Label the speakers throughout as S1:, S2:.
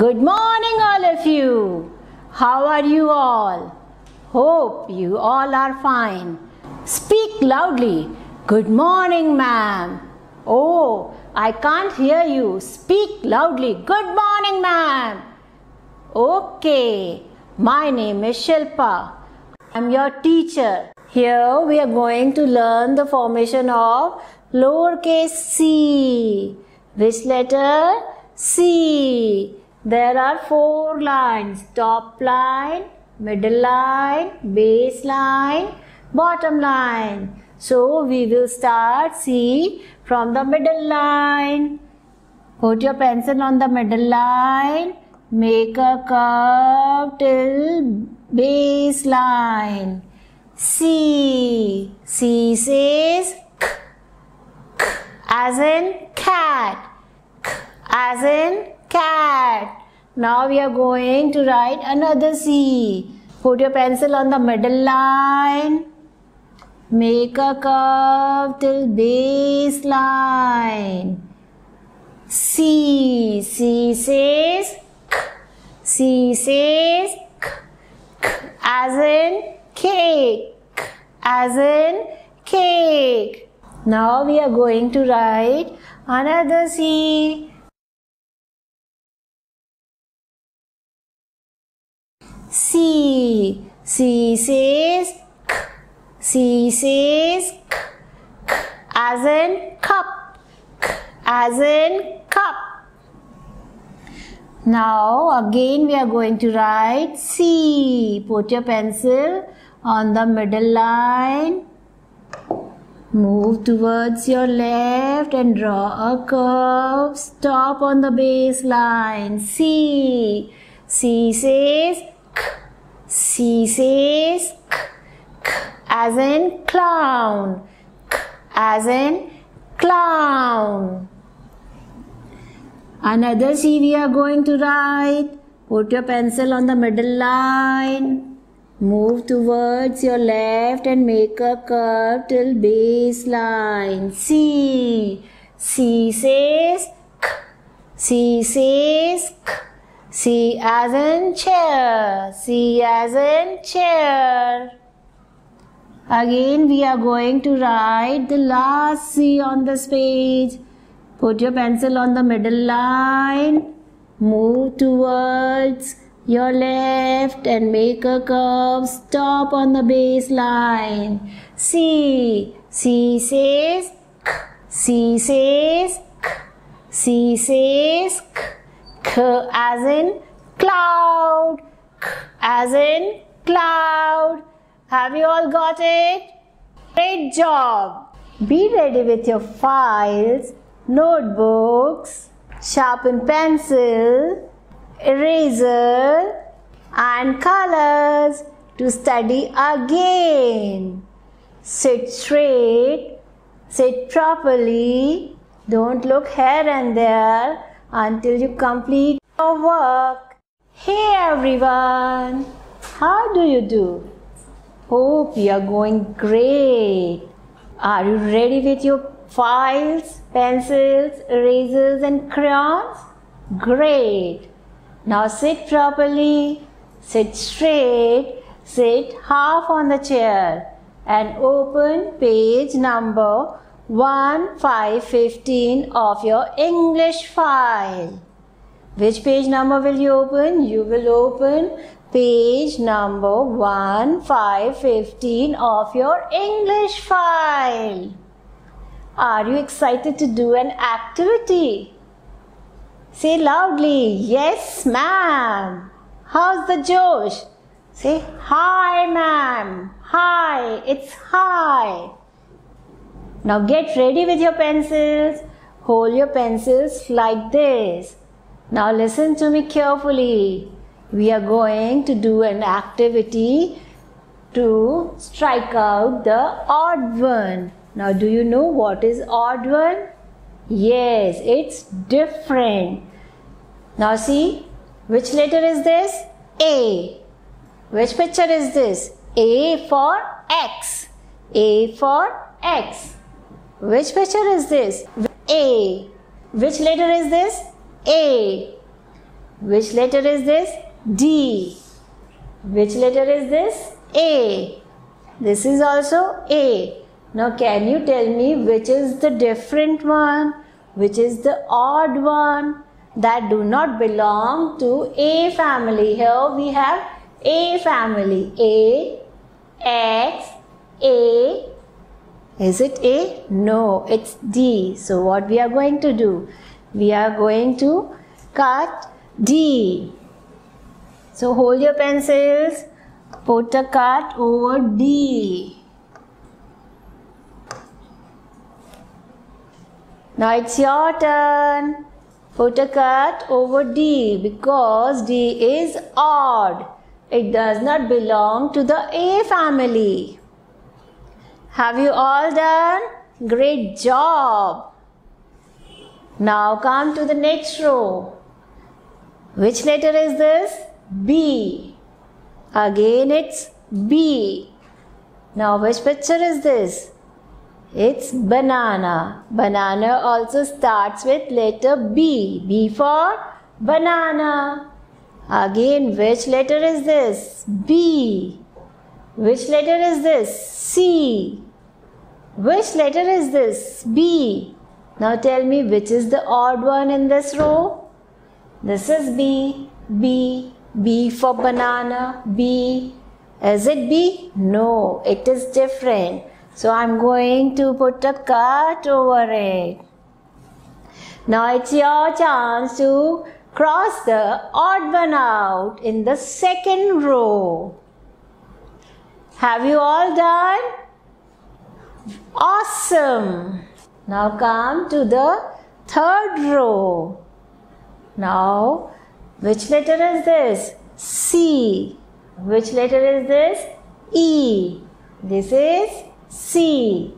S1: Good morning, all of you. How are you all? Hope you all are fine. Speak loudly. Good morning, ma'am. Oh, I can't hear you. Speak loudly. Good morning, ma'am. Okay, my name is Shilpa. I'm your teacher. Here we are going to learn the formation of lowercase c. Which letter? C. There are 4 lines: top line, middle line, base line, bottom line. So we will start C from the middle line. Put your pencil on the middle line. Make a curve till base line. C. C says k, k as in cat, k as in cat. Now we are going to write another C. Put your pencil on the middle line. Make a curve till base line. C. C says k. C says k, k as in cake, k as in cake. Now we are going to write another C. C. C says k. C says k, k as in cup, k as in cup. Now again we are going to write C. Put your pencil on the middle line. Move towards your left and draw a curve. Stop on the base line. C. C says k. C says k, k as in clown, k as in clown. Another C we are going to write. Put your pencil on the middle line. Move towards your left and make a curve till base line. C. C says k. C says k. C as in chair. C as in chair. Again we are going to write the last C on this page. Put your pencil on the middle line. Move towards your left and make a curve. Stop on the base line. C. C says k. C says k. C says k. K as in cloud, k as in cloud. Have you all got it? Great job! Be ready with your files, notebooks, sharpen pencil, eraser and colors to study again. Sit straight, sit properly, don't look here and there until you complete your work. Hey everyone, how do you do? Hope you are going great. Are you ready with your files, pencils, erasers and crayons? Great. Now sit properly, sit straight, sit half on the chair and open page number 1515 of your English file. Which page number will you open? You will open page number 1515 of your English file. Are you excited to do an activity? Say loudly, yes ma'am. How's the Josh? Say hi ma'am. Hi, it's hi. Now get ready with your pencils. Hold your pencils like this. Now listen to me carefully. We are going to do an activity to strike out the odd one. Now do you know what is odd one? Yes, it's different. Now see, which letter is this? A. Which picture is this? A for X. A for X. Which picture is this? A. Which letter is this? A. Which letter is this? D. Which letter is this? A. This is also A. Now can you tell me which is the different one? Which is the odd one that do not belong to A family? Here we have A family. A, X, A. Is it A? No, it's D. So what we are going to do? We are going to cut D. So hold your pencils. Put a cut over D. Now it's your turn. Put a cut over D because D is odd. It does not belong to the A family. Have you all done? Great job. Now come to the next row. Which letter is this? B. Again it's B. Now which picture is this? It's banana. Banana also starts with letter B. B for banana. Again, which letter is this? B. Which letter is this? C. Which letter is this? B. Now tell me which is the odd one in this row? This is B. B. B for banana. B. Is it B? No, it is different. So I'm going to put a cut over it. Now it's your chance to cross the odd one out in the second row. Have you all done? Awesome. Now come to the third row. Now, which letter is this? C. Which letter is this? E. This is C.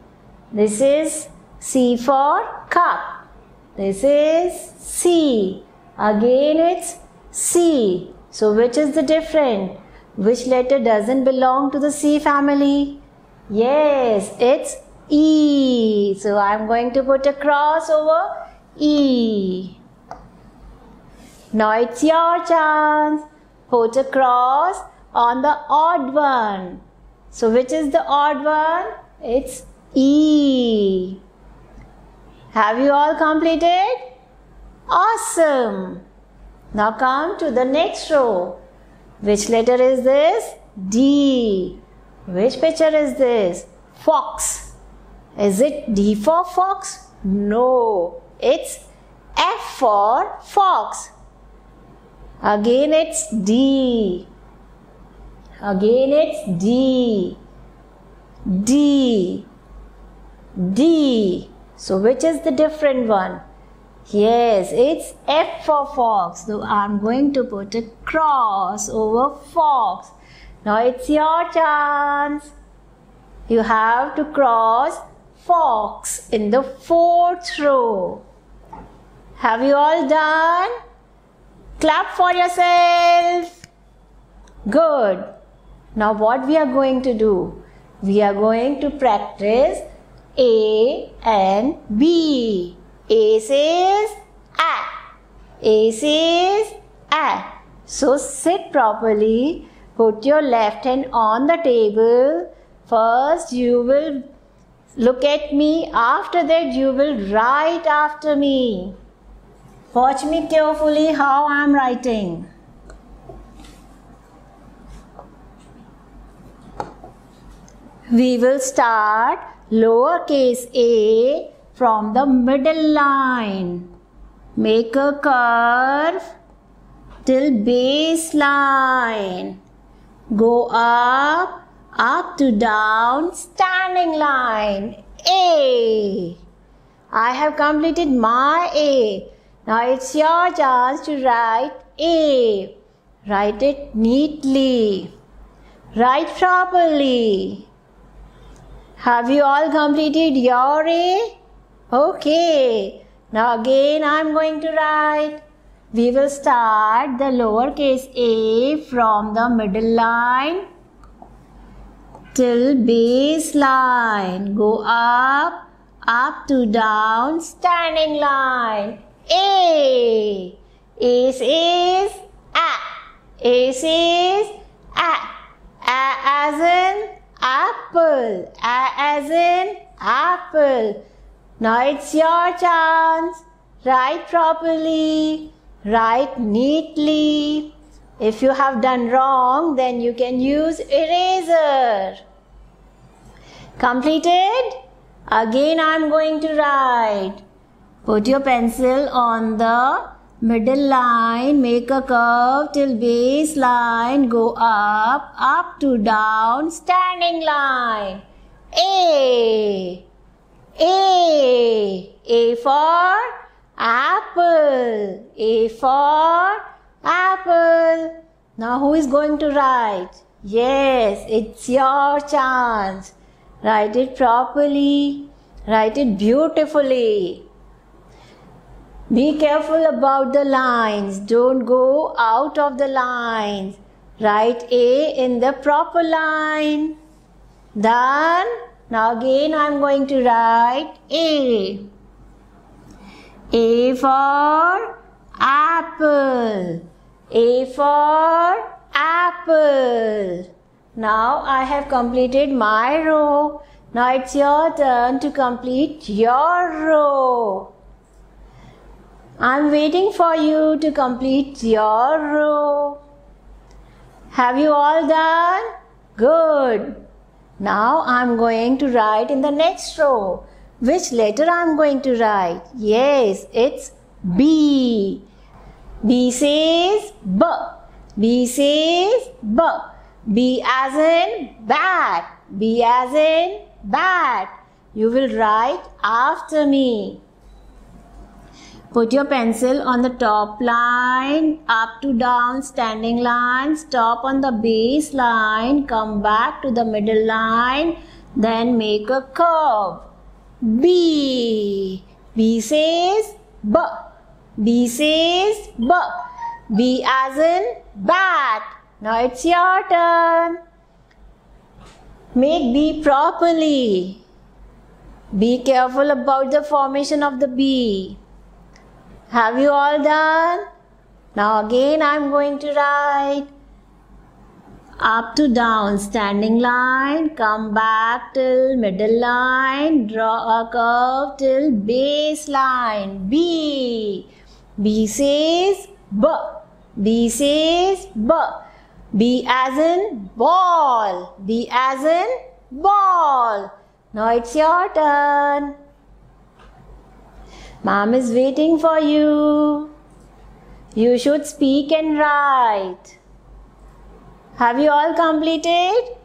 S1: This is C for cup. This is C. Again it's C. So which is the different? Which letter doesn't belong to the C family? Yes, it's E. So I'm going to put a cross over E. Now it's your chance. Put a cross on the odd one. So which is the odd one? It's E. Have you all completed? Awesome. Now come to the next row. Which letter is this? D. Which picture is this? Fox. Is it D for fox? No. It's F for fox. Again it's D. Again it's D. D. D. So which is the different one? Yes, it's F for fox. So I'm going to put a cross over fox. Now it's your chance. You have to cross fox in the fourth row. Have you all done? Clap for yourself. Good. Now what we are going to do? We are going to practice A and B. A says A. A says A. So sit properly. Put your left hand on the table. First you will look at me. After that you will write after me. Watch me carefully how I am writing. We will start lowercase a from the middle line. Make a curve till base line. Go up, up to down, standing line. A. I have completed my A. Now it's your chance to write A. Write it neatly. Write properly. Have you all completed your A? Okay. Now again I am going to write. We will start the lowercase a from the middle line till base line. Go up, up to down, standing line. A. A is A says A. A as in apple. A as in apple. Now it's your chance. Write properly. Write neatly. If you have done wrong, then you can use eraser. Completed? Again I am going to write. Put your pencil on the middle line, make a curve till base line, go up, up to down, standing line. A. A for apple. A for apple. Now who is going to write? Yes, it's your chance. Write it properly. Write it beautifully. Be careful about the lines. Don't go out of the lines. Write A in the proper line. Done. Now again I am going to write A. A for apple. A for apple. Now I have completed my row. Now it's your turn to complete your row. I'm waiting for you to complete your row. Have you all done? Good. Now I'm going to write in the next row. Which letter I'm going to write? Yes, it's B. B says B. B says B. B as in bat. B as in bat. You will write after me. Put your pencil on the top line, up to down, standing line, stop on the base line, come back to the middle line, then make a curve. B. B says B. B says B. B as in bat. Now it's your turn. Make B properly. Be careful about the formation of the B. Have you all done? Now again I am going to write up to down, standing line, come back till middle line, draw a curve till base line. B. B says B. B says B. B as in ball. B as in ball. Now it's your turn. Mom is waiting for you. You should speak and write. Have you all completed?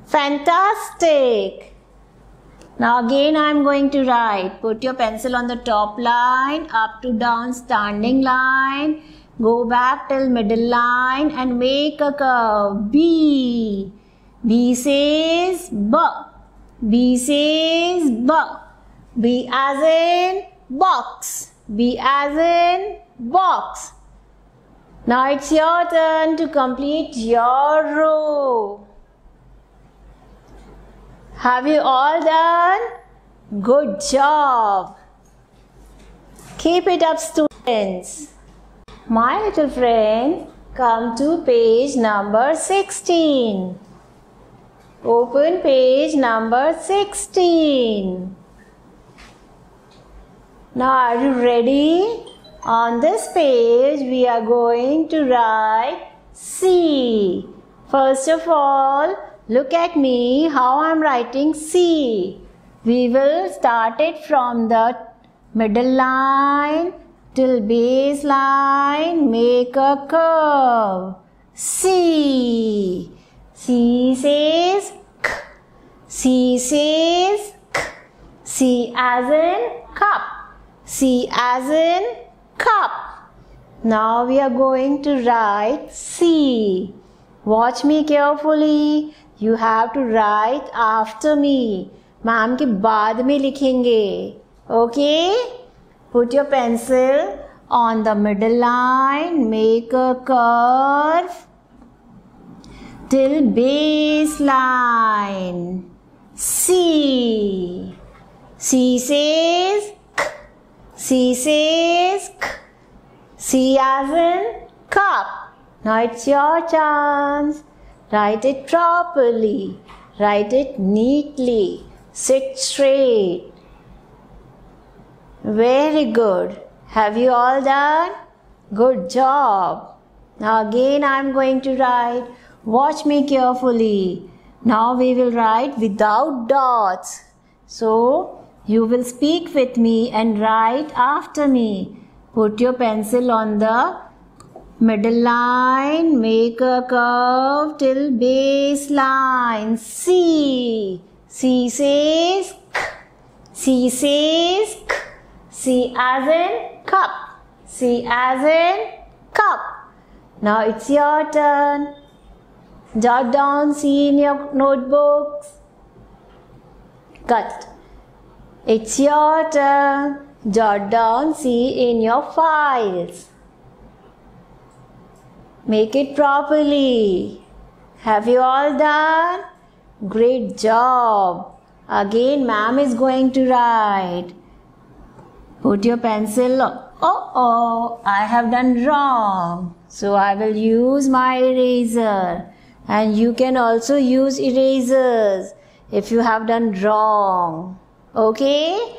S1: Fantastic! Now again I am going to write. Put your pencil on the top line, up to down, standing line. Go back till middle line and make a curve. B. B says B. B says B. B as in box. B as in box. Now it's your turn to complete your row. Have you all done? Good job. Keep it up, students. My little friend, come to page number 16. Open page number 16. Now are you ready? On this page we are going to write C. First of all, look at me how I am writing C. We will start it from the middle line till base line, make a curve. C. C says K. C says K. C as in cup. C as in cup. Now we are going to write C. Watch me carefully. You have to write after me. Ma'am के बाद में लिखेंगे. Okay? Put your pencil on the middle line. Make a curve till base line. C. C says K. C says K. C as in cup. Now it's your chance. Write it properly. Write it neatly. Sit straight. Very good. Have you all done? Good job. Now again I am going to write. Watch me carefully. Now we will write without dots. So you will speak with me and write after me. Put your pencil on the middle line. Make a curve till base line. C. C says K. C says K. C as in cup. C as in cup. Now it's your turn. Jot down C in your notebooks. Cut. It's your turn. Jot down C in your files. Make it properly. Have you all done? Great job. Again, ma'am is going to write. Put your pencil. Oh, I have done wrong. So I will use my eraser. And you can also use erasers if you have done wrong. Okay?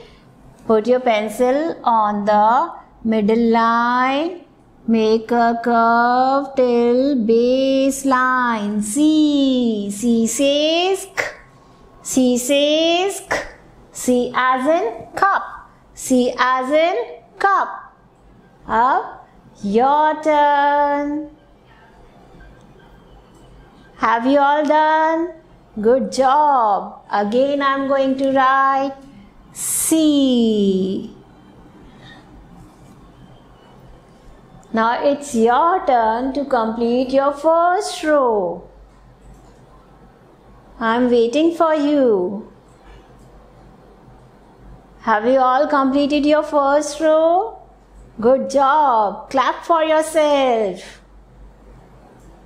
S1: Put your pencil on the middle line. Make a curve till base line. C. C says K. C says K. C as in cup. C as in cup. Up, your turn. Have you all done? Good job. Again I am going to write C. Now it's your turn to complete your first row. I am waiting for you. Have you all completed your first row? Good job. Clap for yourself.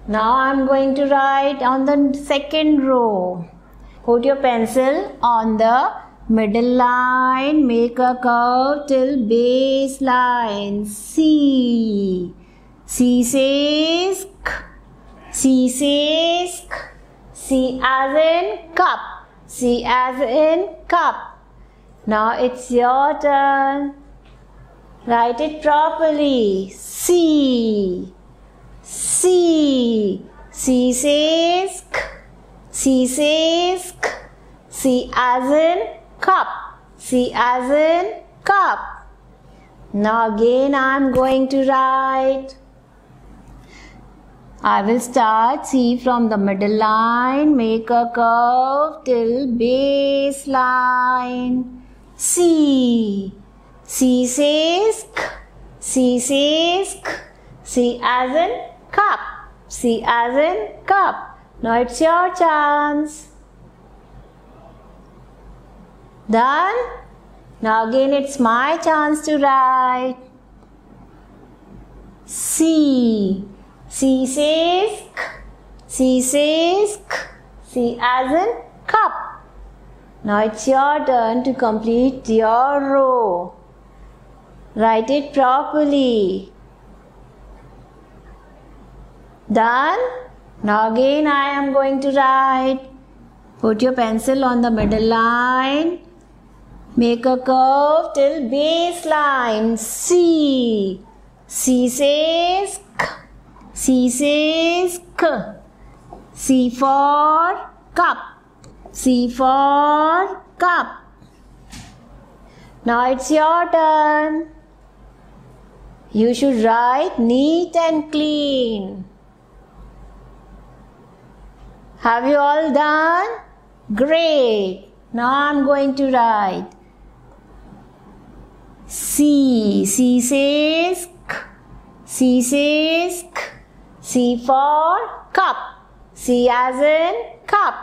S1: Now I am going to write on the second row. Put your pencil on the middle line. Make a curve till base line. C. C says K. C says K. C as in cup. C as in cup. Now it's your turn. Write it properly. C. C. C says K. C says K. C as in cup. C as in cup. Now again I am going to write. I will start C from the middle line. Make a curve till base line. C. C says K. C says K. C as in cup. C as in cup. Now it's your chance. Done? Now again it's my chance to write. C. C says K. C says K. C as in cup. Now it's your turn to complete your row. Write it properly. Done? Now again I am going to write. Put your pencil on the middle line. Make a curve till base line. C. C says K. C says K. C for cup. C for cup. Now it's your turn. You should write neat and clean. Have you all done? Great. Now I'm going to write. C. C says K. C says K. C for cup. C as in cup.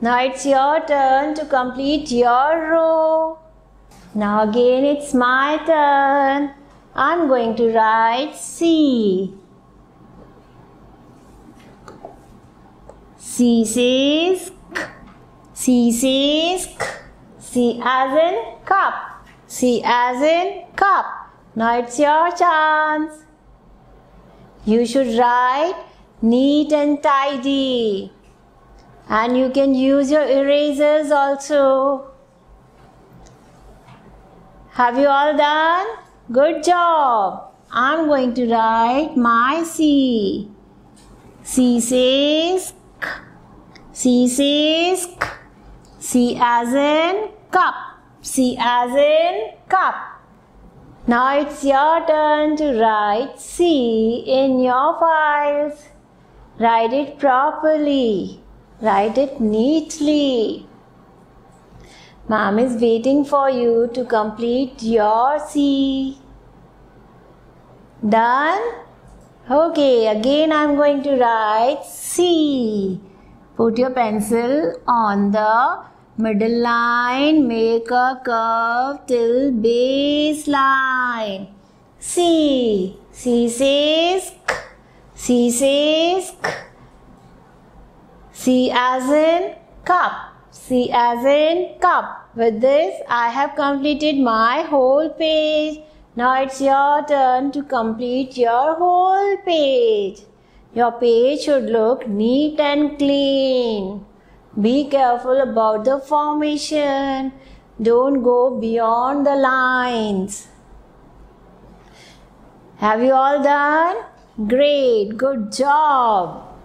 S1: Now it's your turn to complete your row. Now again it's my turn. I'm going to write C. C says K. C says K. C as in cup. C as in cup. Now it's your chance. You should write neat and tidy. And you can use your erasers also. Have you all done? Good job. I'm going to write my C. C says K. C says K. C as in cup. C as in cup. Now it's your turn to write C in your files. Write it properly. Write it neatly. Mom is waiting for you to complete your C. Done? Okay, again I'm going to write C. Put your pencil on the middle line. Make a curve till base line. C. C says K. C says K. C as in cup. C as in cup. With this, I have completed my whole page. Now it's your turn to complete your whole page. Your page should look neat and clean. Be careful about the formation. Don't go beyond the lines. Have you all done? Great, good job.